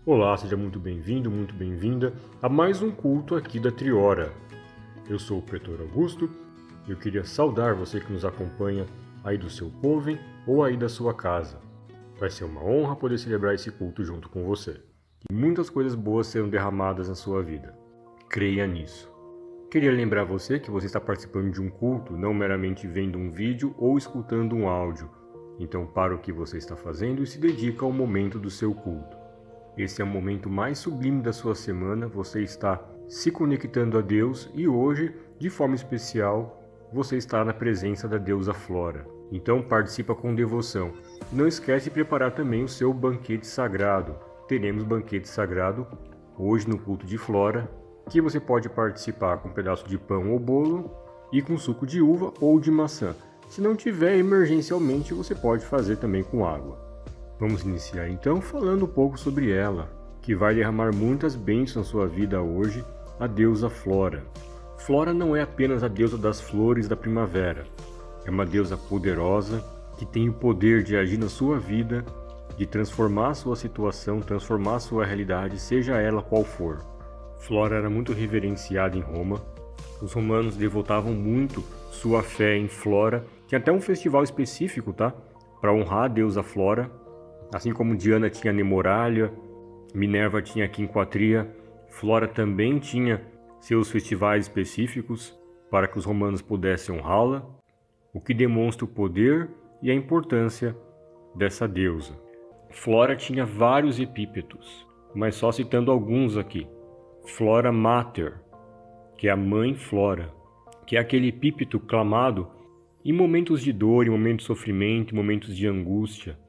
Olá, seja muito bem-vindo, muito bem-vinda a mais um culto aqui da Triora. Eu sou o Pretor Augusto e eu queria saudar você que nos acompanha aí do seu coven ou aí da sua casa. Vai ser uma honra poder celebrar esse culto junto com você. E muitas coisas boas serão derramadas na sua vida. Creia nisso. Queria lembrar você que você está participando de um culto, não meramente vendo um vídeo ou escutando um áudio. Então para o que você está fazendo e se dedica ao momento do seu culto. Esse é o momento mais sublime da sua semana, você está se conectando a Deus e hoje, de forma especial, você está na presença da deusa Flora. Então participa com devoção. Não esquece de preparar também o seu banquete sagrado. Teremos banquete sagrado hoje no culto de Flora, que você pode participar com um pedaço de pão ou bolo e com suco de uva ou de maçã. Se não tiver, emergencialmente você pode fazer também com água. Vamos iniciar então falando um pouco sobre ela, que vai derramar muitas bênçãos na sua vida hoje, a deusa Flora. Flora não é apenas a deusa das flores da primavera, é uma deusa poderosa que tem o poder de agir na sua vida, de transformar a sua situação, transformar a sua realidade, seja ela qual for. Flora era muito reverenciada em Roma, os romanos devotavam muito sua fé em Flora, tinha até um festival específico, para honrar a deusa Flora. Assim como Diana tinha Nemoralha, Minerva tinha Quinquatria, Flora também tinha seus festivais específicos para que os romanos pudessem honrá-la, o que demonstra o poder e a importância dessa deusa. Flora tinha vários epítetos, mas só citando alguns aqui. Flora Mater, que é a mãe Flora, que é aquele epíteto clamado em momentos de dor, em momentos de sofrimento, em momentos de angústia,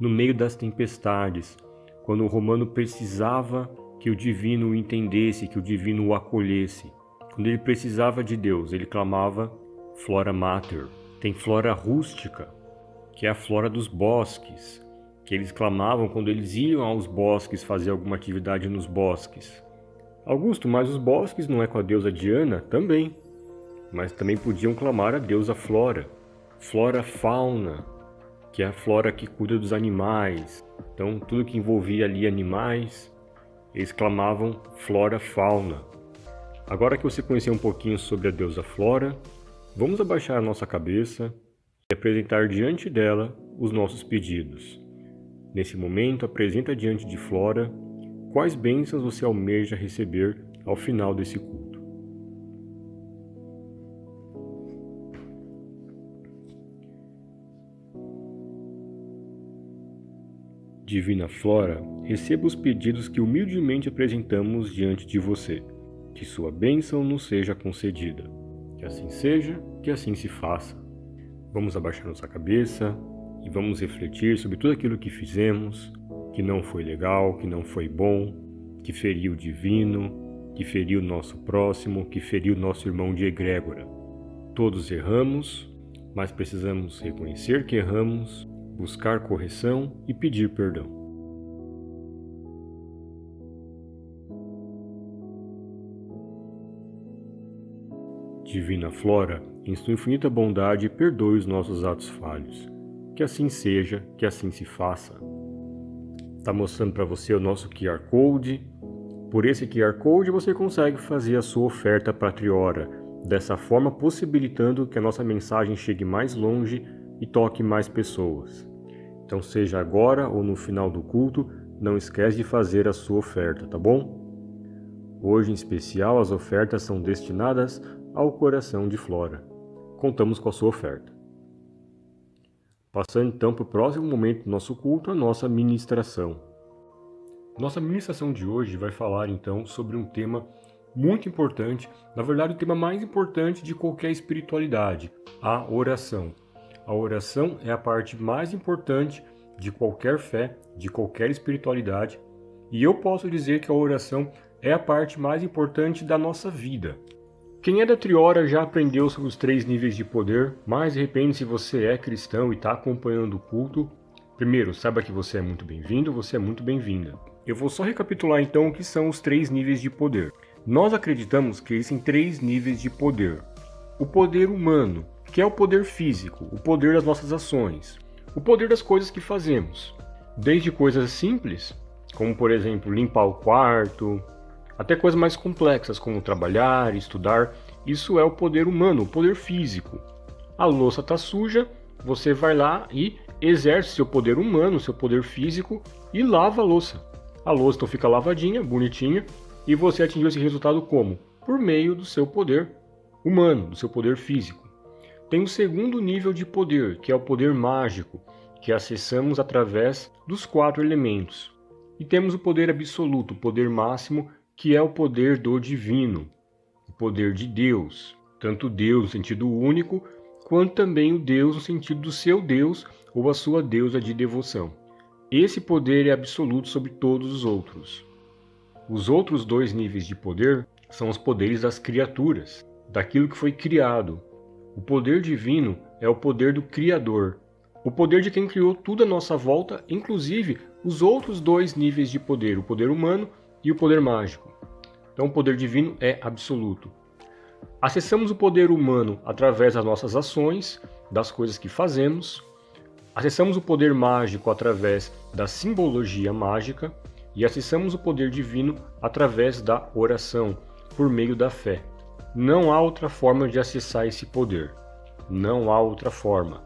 no meio das tempestades, quando o romano precisava que o divino o entendesse, que o divino o acolhesse. Quando ele precisava de Deus, ele clamava Flora Mater. Tem Flora Rústica, que é a flora dos bosques, que eles clamavam quando eles iam aos bosques fazer alguma atividade nos bosques. Augusto, mas os bosques não é com a deusa Diana? Também. Mas também podiam clamar a deusa Flora. Flora Fauna, que é a flora que cuida dos animais. Então, tudo que envolvia ali animais, eles clamavam Flora Fauna. Agora que você conheceu um pouquinho sobre a deusa Flora, vamos abaixar a nossa cabeça e apresentar diante dela os nossos pedidos. Nesse momento, apresenta diante de Flora quais bênçãos você almeja receber ao final desse culto. Divina Flora, receba os pedidos que humildemente apresentamos diante de você. Que sua bênção nos seja concedida. Que assim seja, que assim se faça. Vamos abaixar nossa cabeça e vamos refletir sobre tudo aquilo que fizemos, que não foi legal, que não foi bom, que feriu o divino, que feriu o nosso próximo, que feriu o nosso irmão de egrégora. Todos erramos, mas precisamos reconhecer que erramos, buscar correção e pedir perdão. Divina Flora, em sua infinita bondade, perdoe os nossos atos falhos. Que assim seja, que assim se faça. Está mostrando para você o nosso QR Code. Por esse QR Code você consegue fazer a sua oferta para a Triora, dessa forma possibilitando que a nossa mensagem chegue mais longe e toque mais pessoas. Então seja agora ou no final do culto, não esquece de fazer a sua oferta, tá bom? Hoje em especial as ofertas são destinadas ao coração de Flora. Contamos com a sua oferta. Passando então para o próximo momento do nosso culto, a nossa ministração. Nossa ministração de hoje vai falar então sobre um tema muito importante, na verdade o tema mais importante de qualquer espiritualidade, a oração. A oração é a parte mais importante de qualquer fé, de qualquer espiritualidade, e eu posso dizer que a oração é a parte mais importante da nossa vida. Quem é da Triora já aprendeu sobre os 3 níveis de poder, mas de repente se você é cristão e está acompanhando o culto, primeiro, saiba que você é muito bem-vindo, você é muito bem-vinda. Eu vou só recapitular então o que são os 3 níveis de poder. Nós acreditamos que existem 3 níveis de poder. O poder humano, que é o poder físico, o poder das nossas ações, o poder das coisas que fazemos. Desde coisas simples, como por exemplo limpar o quarto, até coisas mais complexas como trabalhar, estudar. Isso é o poder humano, o poder físico. A louça está suja, você vai lá e exerce seu poder humano, seu poder físico e lava a louça. A louça então fica lavadinha, bonitinha, e você atingiu esse resultado como? Por meio do seu poder humano, do seu poder físico. Tem um segundo nível de poder, que é o poder mágico, que acessamos através dos 4 elementos. E temos o poder absoluto, o poder máximo, que é o poder do divino, o poder de Deus. Tanto Deus no sentido único, quanto também o Deus no sentido do seu Deus ou a sua deusa de devoção. Esse poder é absoluto sobre todos os outros. Os outros 2 níveis de poder são os poderes das criaturas, daquilo que foi criado. O poder divino é o poder do Criador, o poder de quem criou tudo à nossa volta, inclusive os outros 2 níveis de poder, o poder humano e o poder mágico. Então o poder divino é absoluto. Acessamos o poder humano através das nossas ações, das coisas que fazemos. Acessamos o poder mágico através da simbologia mágica e acessamos o poder divino através da oração, por meio da fé. Não há outra forma de acessar esse poder. Não há outra forma.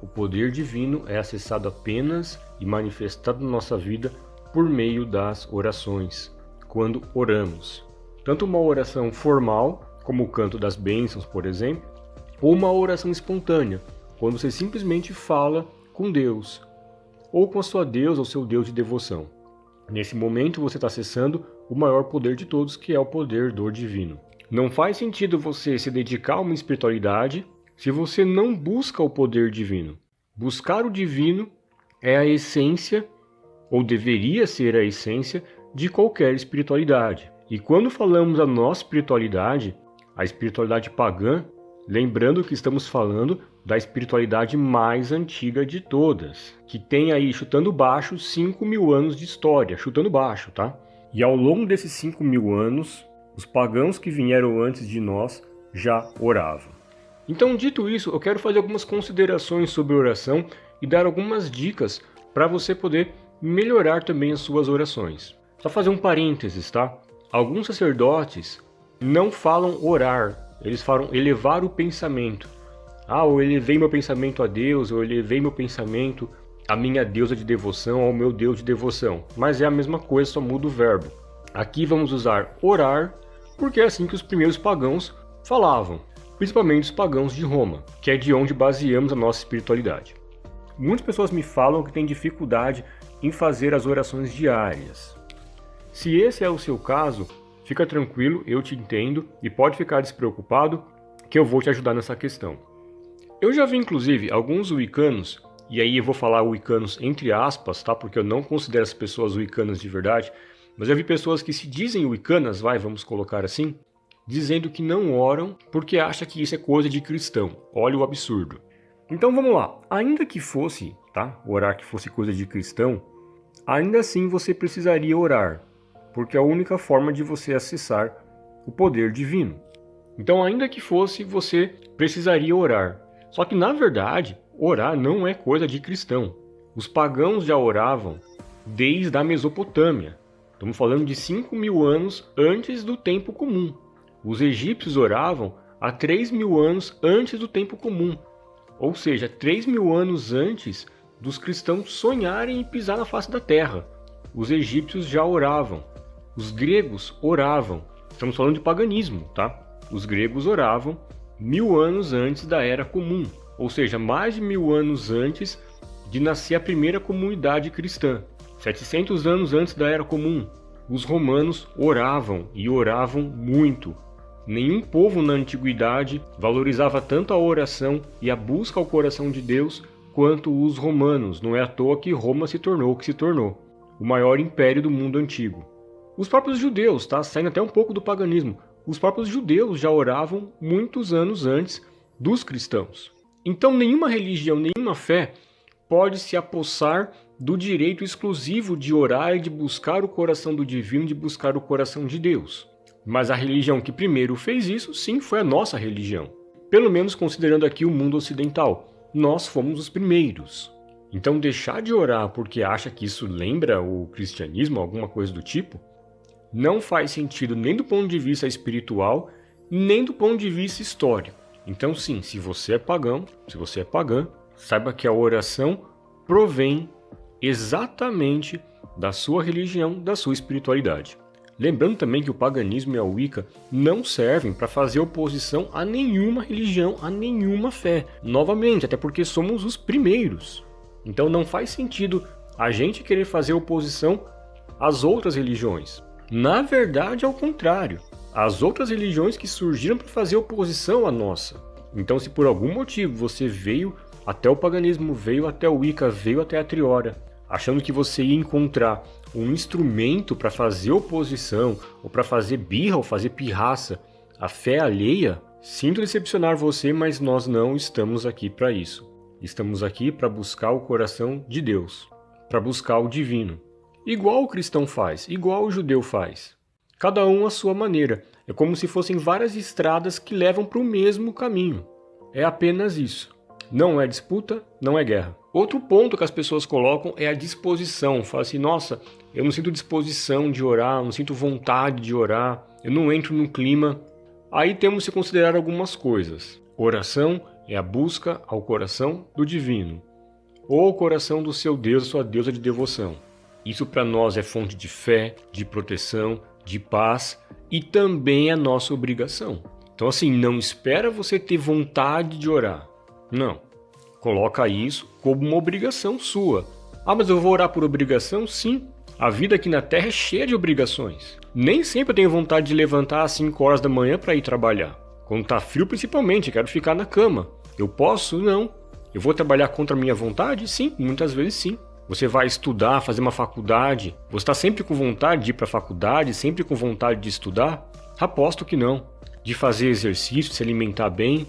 O poder divino é acessado apenas e manifestado na nossa vida por meio das orações, quando oramos. Tanto uma oração formal, como o canto das bênçãos, por exemplo, ou uma oração espontânea, quando você simplesmente fala com Deus, ou com a sua deusa ou seu Deus de devoção. Nesse momento você está acessando o maior poder de todos, que é o poder do divino. Não faz sentido você se dedicar a uma espiritualidade se você não busca o poder divino. Buscar o divino é a essência, ou deveria ser a essência, de qualquer espiritualidade. E quando falamos da nossa espiritualidade, a espiritualidade pagã, lembrando que estamos falando da espiritualidade mais antiga de todas, que tem aí, chutando baixo, 5.000 anos de história, chutando baixo, tá? E ao longo desses 5.000 anos, os pagãos que vieram antes de nós já oravam. Então, dito isso, eu quero fazer algumas considerações sobre oração e dar algumas dicas para você poder melhorar também as suas orações. Só fazer um parênteses, tá? Alguns sacerdotes não falam orar, eles falam elevar o pensamento. Eu elevei meu pensamento a Deus, eu elevei meu pensamento à minha deusa de devoção, ao meu Deus de devoção. Mas é a mesma coisa, só muda o verbo. Aqui vamos usar orar, porque é assim que os primeiros pagãos falavam, principalmente os pagãos de Roma, que é de onde baseamos a nossa espiritualidade. Muitas pessoas me falam que têm dificuldade em fazer as orações diárias. Se esse é o seu caso, fica tranquilo, eu te entendo e pode ficar despreocupado que eu vou te ajudar nessa questão. Eu já vi inclusive alguns wiccanos, e aí eu vou falar wiccanos entre aspas, tá? Porque eu não considero as pessoas wiccanas de verdade, mas eu vi pessoas que se dizem wiccanas, vamos colocar assim, dizendo que não oram porque acha que isso é coisa de cristão. Olha o absurdo. Então vamos lá, ainda que fosse, tá? Orar que fosse coisa de cristão, ainda assim você precisaria orar, porque é a única forma de você acessar o poder divino. Então ainda que fosse, você precisaria orar. Só que na verdade, orar não é coisa de cristão. Os pagãos já oravam desde a Mesopotâmia. Estamos falando de 5.000 anos antes do tempo comum. Os egípcios oravam há 3.000 anos antes do tempo comum. Ou seja, 3.000 anos antes dos cristãos sonharem em pisar na face da terra. Os egípcios já oravam. Os gregos oravam. Estamos falando de paganismo, tá? Os gregos oravam 1.000 anos antes da Era Comum. Ou seja, mais de 1.000 anos antes de nascer a primeira comunidade cristã. 700 anos antes da Era Comum. Os romanos oravam e oravam muito. Nenhum povo na antiguidade valorizava tanto a oração e a busca ao coração de Deus quanto os romanos. Não é à toa que Roma se tornou o que se tornou, o maior império do mundo antigo. Os próprios judeus, tá? Saindo até um pouco do paganismo, os próprios judeus já oravam muitos anos antes dos cristãos. Então nenhuma religião, nenhuma fé pode se apossar do direito exclusivo de orar e de buscar o coração do divino, de buscar o coração de Deus. Mas a religião que primeiro fez isso, sim, foi a nossa religião. Pelo menos considerando aqui o mundo ocidental. Nós fomos os primeiros. Então deixar de orar porque acha que isso lembra o cristianismo, alguma coisa do tipo, não faz sentido nem do ponto de vista espiritual, nem do ponto de vista histórico. Então sim, se você é pagão, se você é pagã, saiba que a oração provém exatamente da sua religião, da sua espiritualidade. Lembrando também que o paganismo e a Wicca não servem para fazer oposição a nenhuma religião, a nenhuma fé. Novamente, até porque somos os primeiros. Então não faz sentido a gente querer fazer oposição às outras religiões. Na verdade, ao contrário. As outras religiões que surgiram para fazer oposição à nossa. Então, se por algum motivo você veio até o paganismo, veio até o Wicca, veio até a Triora, achando que você ia encontrar um instrumento para fazer oposição, ou para fazer birra, ou fazer pirraça à fé alheia, sinto decepcionar você, mas nós não estamos aqui para isso. Estamos aqui para buscar o coração de Deus, para buscar o divino. Igual o cristão faz, igual o judeu faz. Cada um à sua maneira. É como se fossem várias estradas que levam para o mesmo caminho. É apenas isso. Não é disputa, não é guerra. Outro ponto que as pessoas colocam é a disposição. Fala assim, nossa, eu não sinto disposição de orar, não sinto vontade de orar, eu não entro no clima. Aí temos que considerar algumas coisas. Oração é a busca ao coração do divino, ou ao coração do seu Deus, sua deusa de devoção. Isso para nós é fonte de fé, de proteção, de paz e também é nossa obrigação. Então assim, não espera você ter vontade de orar. Não. Coloca isso como uma obrigação sua. Ah, mas eu vou orar por obrigação? Sim. A vida aqui na Terra é cheia de obrigações. Nem sempre eu tenho vontade de levantar às 5 horas da manhã para ir trabalhar. Quando tá frio principalmente, eu quero ficar na cama. Eu posso? Não. Eu vou trabalhar contra a minha vontade? Sim, muitas vezes sim. Você vai estudar, fazer uma faculdade. Você está sempre com vontade de ir para a faculdade, sempre com vontade de estudar? Aposto que não. De fazer exercício, se alimentar bem.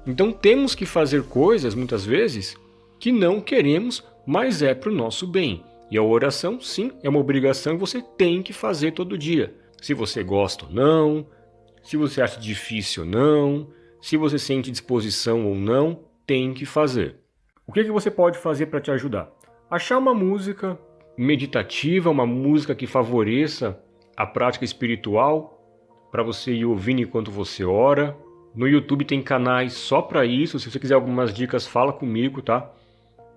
Então temos que fazer coisas, muitas vezes, que não queremos, mas é para o nosso bem. E a oração, sim, é uma obrigação que você tem que fazer todo dia. Se você gosta ou não, se você acha difícil ou não, se você sente disposição ou não, tem que fazer. O que você pode fazer para te ajudar? Achar uma música meditativa, uma música que favoreça a prática espiritual, para você ir ouvindo enquanto você ora. No YouTube tem canais só para isso, se você quiser algumas dicas, fala comigo, tá?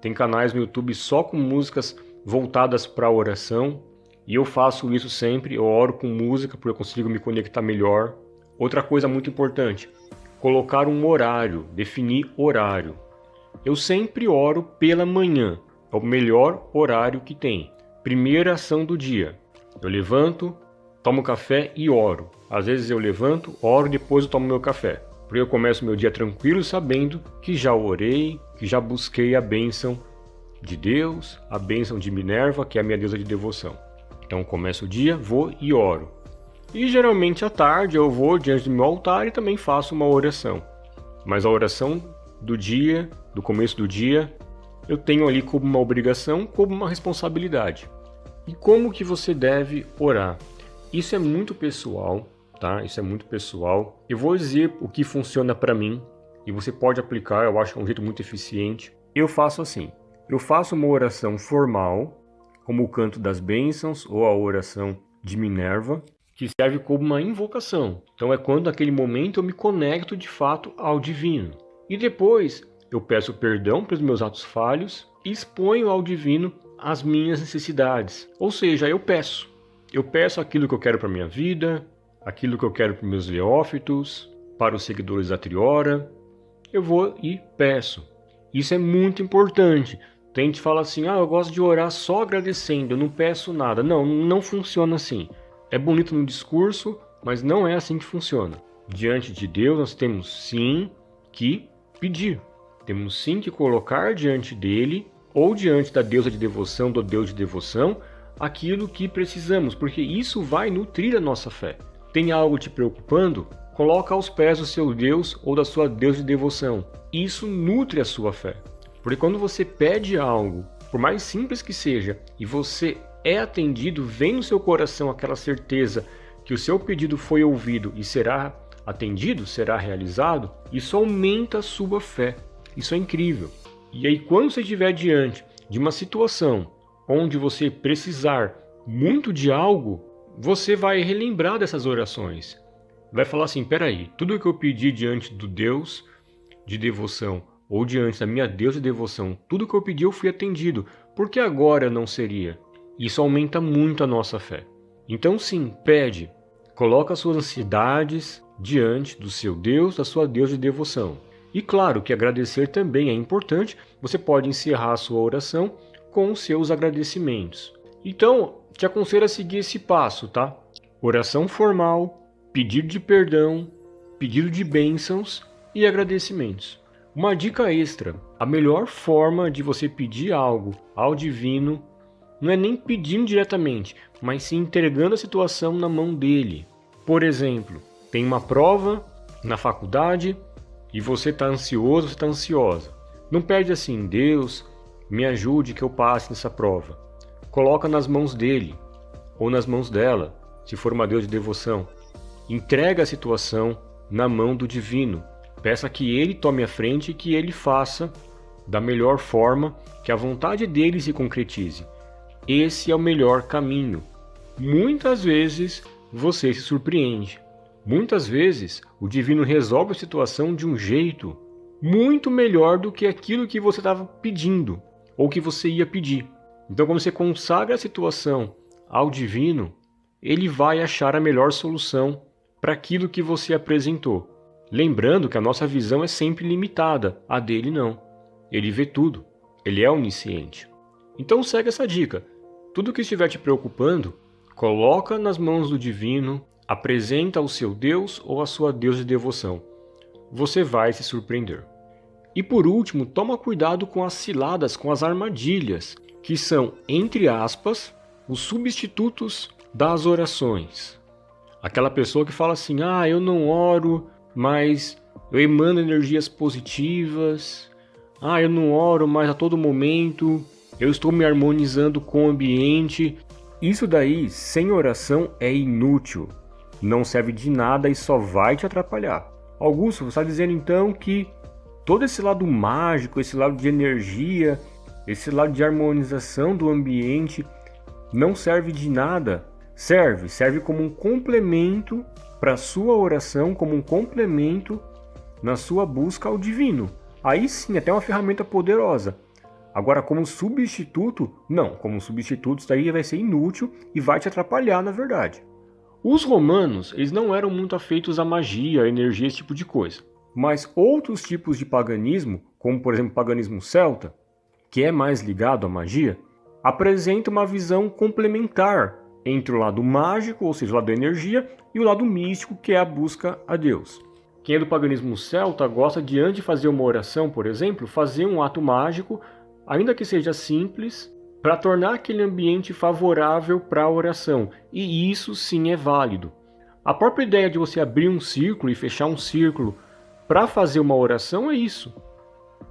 Tem canais no YouTube só com músicas voltadas para a oração, e eu faço isso sempre, eu oro com música porque eu consigo me conectar melhor. Outra coisa muito importante, colocar um horário, definir horário. Eu sempre oro pela manhã. É o melhor horário que tem. Primeira ação do dia. Eu levanto, tomo café e oro. Às vezes eu levanto, oro e depois eu tomo meu café. Porque eu começo meu dia tranquilo sabendo que já orei, que já busquei a bênção de Deus, a bênção de Minerva, que é a minha deusa de devoção. Então começo o dia, vou e oro. E geralmente à tarde eu vou diante do meu altar e também faço uma oração. Mas a oração do dia, do começo do dia, eu tenho ali como uma obrigação, como uma responsabilidade. E como que você deve orar? Isso é muito pessoal, tá? Isso é muito pessoal. Eu vou dizer o que funciona para mim e você pode aplicar, eu acho que é um jeito muito eficiente. Eu faço assim, eu faço uma oração formal, como o canto das bênçãos ou a oração de Minerva, que serve como uma invocação. Então é quando naquele momento eu me conecto de fato ao divino. E depois eu peço perdão pelos meus atos falhos e exponho ao divino as minhas necessidades. Ou seja, eu peço. Eu peço aquilo que eu quero para a minha vida, aquilo que eu quero para os meus neófitos, para os seguidores da Triora. Eu vou e peço. Isso é muito importante. Tem gente que fala assim, eu gosto de orar só agradecendo, eu não peço nada. Não, não funciona assim. É bonito no discurso, mas não é assim que funciona. Diante de Deus nós temos sim que pedir. Temos sim que colocar diante dele, ou diante da deusa de devoção, do Deus de devoção, aquilo que precisamos, porque isso vai nutrir a nossa fé. Tem algo te preocupando? Coloca aos pés do seu Deus ou da sua deusa de devoção. Isso nutre a sua fé. Porque quando você pede algo, por mais simples que seja, e você é atendido, vem no seu coração aquela certeza que o seu pedido foi ouvido e será atendido, será realizado, isso aumenta a sua fé. Isso é incrível. E aí quando você estiver diante de uma situação onde você precisar muito de algo, você vai relembrar dessas orações. Vai falar assim, peraí, tudo que eu pedi diante do Deus de devoção, ou diante da minha deusa de devoção, tudo que eu pedi eu fui atendido, por que agora não seria? Isso aumenta muito a nossa fé. Então sim, pede, coloca as suas ansiedades diante do seu Deus, da sua deusa de devoção. E claro que agradecer também é importante, você pode encerrar a sua oração com os seus agradecimentos. Então, te aconselho a seguir esse passo, tá? Oração formal, pedido de perdão, pedido de bênçãos e agradecimentos. Uma dica extra, a melhor forma de você pedir algo ao divino não é nem pedindo diretamente, mas sim entregando a situação na mão dele. Por exemplo, tem uma prova na faculdade e você está ansioso, você está ansiosa. Não pede assim, Deus, me ajude que eu passe nessa prova. Coloca nas mãos dele ou nas mãos dela, se for uma deusa de devoção. Entrega a situação na mão do divino. Peça que ele tome a frente e que ele faça da melhor forma, que a vontade dele se concretize. Esse é o melhor caminho. Muitas vezes você se surpreende. Muitas vezes o divino resolve a situação de um jeito muito melhor do que aquilo que você estava pedindo ou que você ia pedir. Então, quando você consagra a situação ao divino, ele vai achar a melhor solução para aquilo que você apresentou. Lembrando que a nossa visão é sempre limitada, a dele não. Ele vê tudo, ele é onisciente. Então segue essa dica. Tudo que estiver te preocupando, coloca nas mãos do divino, apresenta ao seu Deus ou à sua deusa de devoção. Você vai se surpreender. E por último, toma cuidado com as ciladas, com as armadilhas, que são, entre aspas, os substitutos das orações. Aquela pessoa que fala assim, eu não oro, mas eu emano energias positivas. Eu não oro, mas a todo momento eu estou me harmonizando com o ambiente. Isso daí, sem oração, é inútil. Não serve de nada e só vai te atrapalhar. Augusto, você está dizendo então que todo esse lado mágico, esse lado de energia, esse lado de harmonização do ambiente não serve de nada? Serve como um complemento para a sua oração, como um complemento na sua busca ao divino. Aí sim, até uma ferramenta poderosa. Agora, como substituto, não. Como substituto, isso daí vai ser inútil e vai te atrapalhar, na verdade. Os romanos, eles não eram muito afeitos à magia, à energia, esse tipo de coisa. Mas outros tipos de paganismo, como por exemplo o paganismo celta, que é mais ligado à magia, apresenta uma visão complementar entre o lado mágico, ou seja, o lado da energia, e o lado místico, que é a busca a Deus. Quem é do paganismo celta gosta de, antes de fazer uma oração, por exemplo, fazer um ato mágico, ainda que seja simples, para tornar aquele ambiente favorável para a oração. E isso sim é válido. A própria ideia de você abrir um círculo e fechar um círculo para fazer uma oração é isso.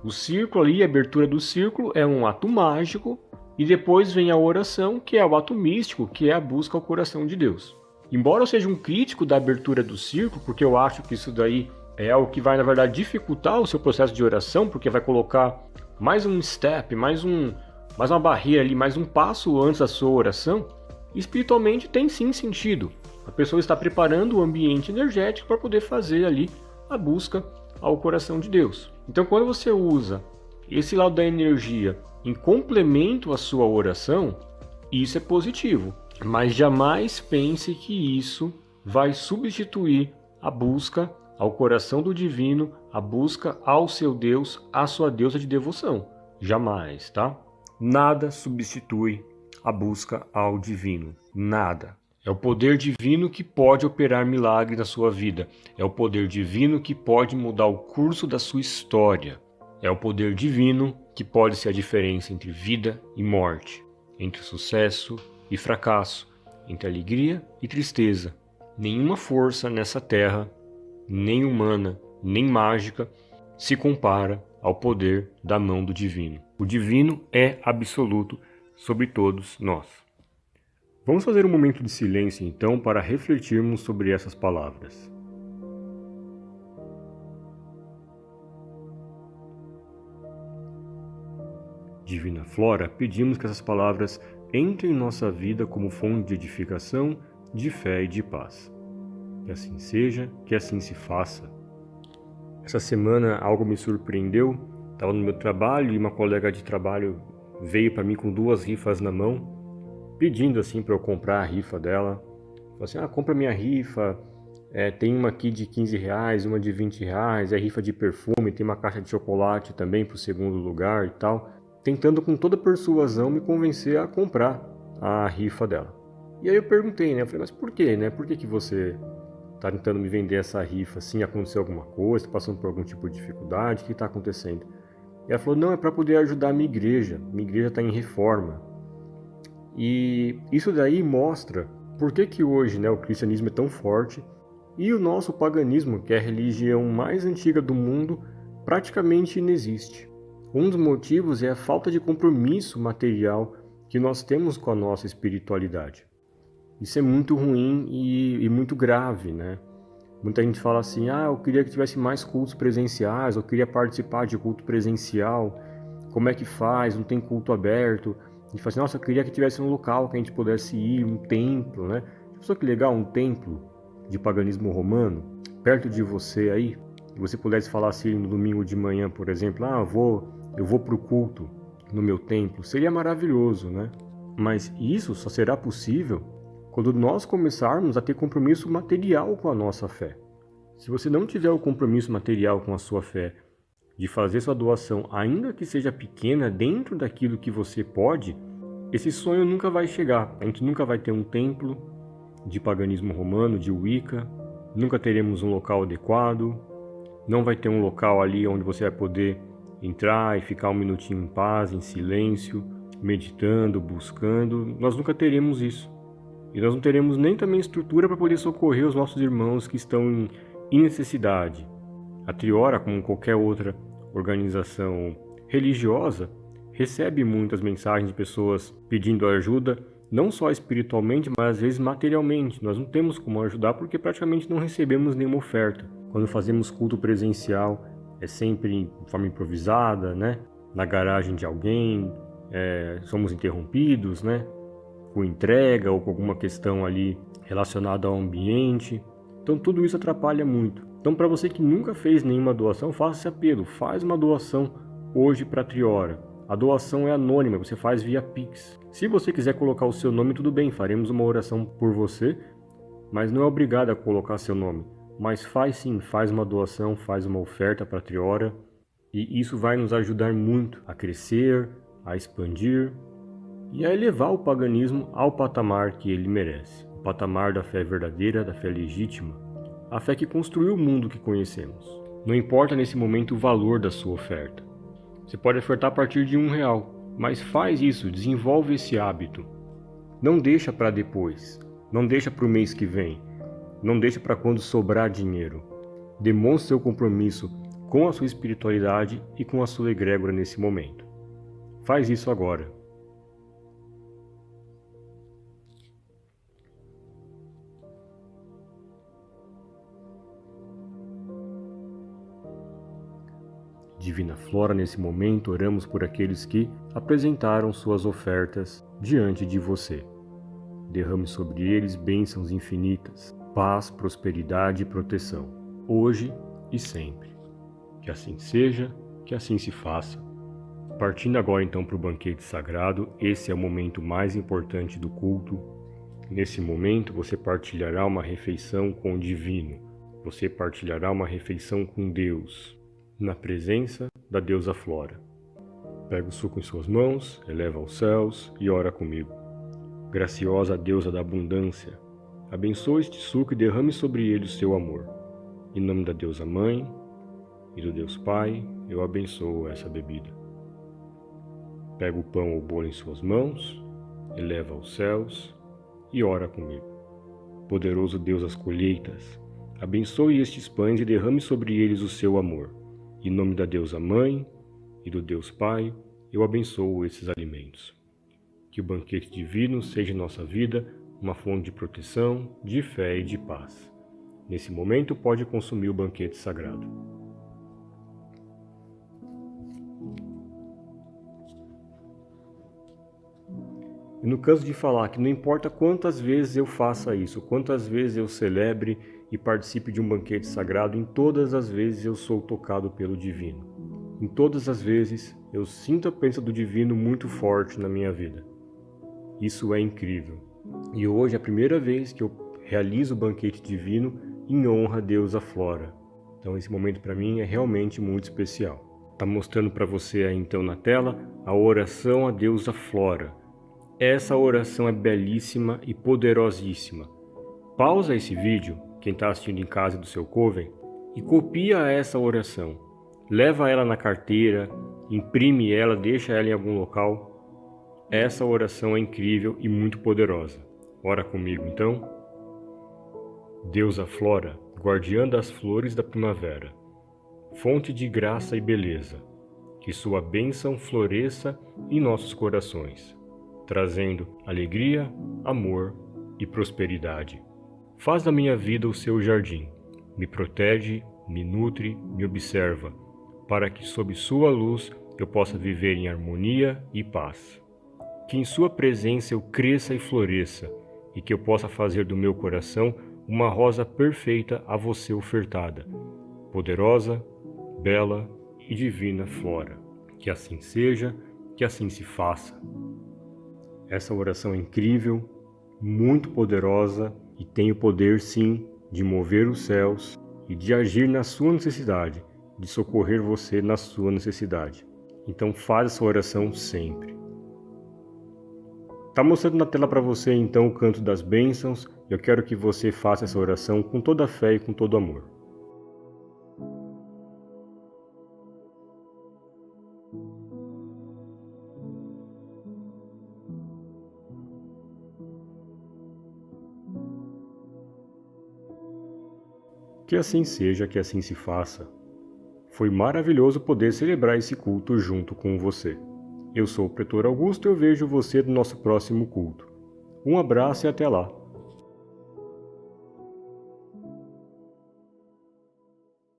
O círculo ali, a abertura do círculo, é um ato mágico, e depois vem a oração, que é o ato místico, que é a busca ao coração de Deus. Embora eu seja um crítico da abertura do círculo, porque eu acho que isso daí é o que vai, na verdade, dificultar o seu processo de oração, porque vai colocar mais um step, mais uma barreira ali, mais um passo antes da sua oração, espiritualmente tem sim sentido. A pessoa está preparando o ambiente energético para poder fazer ali a busca ao coração de Deus. Então, quando você usa esse lado da energia em complemento à sua oração, isso é positivo. Mas jamais pense que isso vai substituir a busca ao coração do divino, a busca ao seu Deus, à sua deusa de devoção. Jamais, tá? Nada substitui a busca ao divino. Nada. É o poder divino que pode operar milagre na sua vida. É o poder divino que pode mudar o curso da sua história. É o poder divino que pode ser a diferença entre vida e morte, entre sucesso e fracasso, entre alegria e tristeza. Nenhuma força nessa terra, nem humana, nem mágica, se compara ao poder da mão do divino. O divino é absoluto sobre todos nós. Vamos fazer um momento de silêncio então para refletirmos sobre essas palavras. Divina Flora, pedimos que essas palavras entrem em nossa vida como fonte de edificação, de fé e de paz. Que assim seja, que assim se faça. Essa semana algo me surpreendeu. Estava no meu trabalho e uma colega de trabalho veio para mim com 2 rifas na mão, pedindo assim para eu comprar a rifa dela. Falou assim, compra minha rifa, tem uma aqui de R$ 15, uma de R$ 20, é rifa de perfume, tem uma caixa de chocolate também para o segundo lugar e tal. Tentando com toda persuasão me convencer a comprar a rifa dela. E aí eu perguntei, né? Eu falei, mas por quê, né? Por que que você tá tentando me vender essa rifa assim? Aconteceu alguma coisa? Tá passando por algum tipo de dificuldade? O que tá acontecendo? E ela falou, não, é para poder ajudar a minha igreja. Minha igreja está em reforma. E isso daí mostra por que que hoje, né, o cristianismo é tão forte e o nosso paganismo, que é a religião mais antiga do mundo, praticamente inexiste. Um dos motivos é a falta de compromisso material que nós temos com a nossa espiritualidade. Isso é muito ruim e muito grave, né? Muita gente fala assim, eu queria que tivesse mais cultos presenciais, eu queria participar de culto presencial, como é que faz, não tem culto aberto. A gente fala assim, nossa, eu queria que tivesse um local que a gente pudesse ir, um templo, né? Só que legal, um templo de paganismo romano, perto de você aí, e você pudesse falar assim no domingo de manhã, por exemplo, eu vou para o culto no meu templo, seria maravilhoso, né? Mas isso só será possível quando nós começarmos a ter compromisso material com a nossa fé. Se você não tiver o compromisso material com a sua fé, de fazer sua doação, ainda que seja pequena, dentro daquilo que você pode, esse sonho nunca vai chegar. A gente nunca vai ter um templo de paganismo romano, de Wicca, nunca teremos um local adequado, não vai ter um local ali onde você vai poder entrar e ficar um minutinho em paz, em silêncio, meditando, buscando. Nós nunca teremos isso. E nós não teremos nem também estrutura para poder socorrer os nossos irmãos que estão em necessidade. A Triora, como qualquer outra organização religiosa, recebe muitas mensagens de pessoas pedindo ajuda, não só espiritualmente, mas às vezes materialmente. Nós não temos como ajudar porque praticamente não recebemos nenhuma oferta. Quando fazemos culto presencial, é sempre de forma improvisada, né? Na garagem de alguém, somos interrompidos, né? Com entrega ou com alguma questão ali relacionada ao ambiente. Então tudo isso atrapalha muito. Então para você que nunca fez nenhuma doação, faça esse apelo, faz uma doação hoje para a Triora. A doação é anônima, você faz via Pix. Se você quiser colocar o seu nome, tudo bem, faremos uma oração por você, mas não é obrigado a colocar seu nome. Mas faz sim, faz uma doação, faz uma oferta para a Triora, e isso vai nos ajudar muito a crescer, a expandir e a elevar o paganismo ao patamar que ele merece. O patamar da fé verdadeira, da fé legítima, a fé que construiu o mundo que conhecemos. Não importa nesse momento o valor da sua oferta. Você pode ofertar a partir de R$ 1, mas faz isso, desenvolve esse hábito. Não deixa para depois, não deixa para o mês que vem, não deixa para quando sobrar dinheiro. Demonstre seu compromisso com a sua espiritualidade e com a sua egrégora nesse momento. Faz isso agora. Divina Flora, nesse momento, oramos por aqueles que apresentaram suas ofertas diante de você. Derrame sobre eles bênçãos infinitas, paz, prosperidade e proteção, hoje e sempre. Que assim seja, que assim se faça. Partindo agora então para o banquete sagrado, esse é o momento mais importante do culto. Nesse momento você partilhará uma refeição com o divino, você partilhará uma refeição com Deus, na presença da deusa Flora. Pega o suco em suas mãos, eleva aos céus e ora comigo. Graciosa deusa da abundância, abençoe este suco e derrame sobre ele o seu amor. Em nome da deusa Mãe e do Deus Pai, eu abençoo essa bebida. Pega o pão ou o bolo em suas mãos, eleva aos céus e ora comigo. Poderoso Deus das colheitas, abençoe estes pães e derrame sobre eles o seu amor. Em nome da deusa Mãe e do Deus Pai, eu abençoo esses alimentos. Que o banquete divino seja em nossa vida uma fonte de proteção, de fé e de paz. Nesse momento, pode consumir o banquete sagrado. Eu não canso de falar que não importa quantas vezes eu faça isso, quantas vezes eu celebre e participe de um banquete sagrado, em todas as vezes eu sou tocado pelo divino. Em todas as vezes eu sinto a presença do divino muito forte na minha vida. Isso é incrível. E hoje é a primeira vez que eu realizo o banquete divino em honra a deusa Flora. Então esse momento para mim é realmente muito especial. Está mostrando para você aí então na tela a oração à deusa Flora. Essa oração é belíssima e poderosíssima. Pausa esse vídeo, quem está assistindo em casa do seu coven, e copia essa oração. Leva ela na carteira, imprime ela, deixa ela em algum local. Essa oração é incrível e muito poderosa. Ora comigo então. Deusa Flora, guardiã das flores da primavera, fonte de graça e beleza, que sua bênção floresça em nossos corações, trazendo alegria, amor e prosperidade. Faz da minha vida o seu jardim, me protege, me nutre, me observa, para que sob sua luz eu possa viver em harmonia e paz. Que em sua presença eu cresça e floresça, e que eu possa fazer do meu coração uma rosa perfeita a você ofertada, poderosa, bela e divina Flora. Que assim seja, que assim se faça. Essa oração é incrível, muito poderosa e tem o poder sim de mover os céus e de agir na sua necessidade, de socorrer você na sua necessidade. Então faz essa oração sempre. Está mostrando na tela para você então o canto das bênçãos. Eu quero que você faça essa oração com toda a fé e com todo amor. Que assim seja, que assim se faça. Foi maravilhoso poder celebrar esse culto junto com você. Eu sou o Pretor Augusto e eu vejo você no nosso próximo culto. Um abraço e até lá!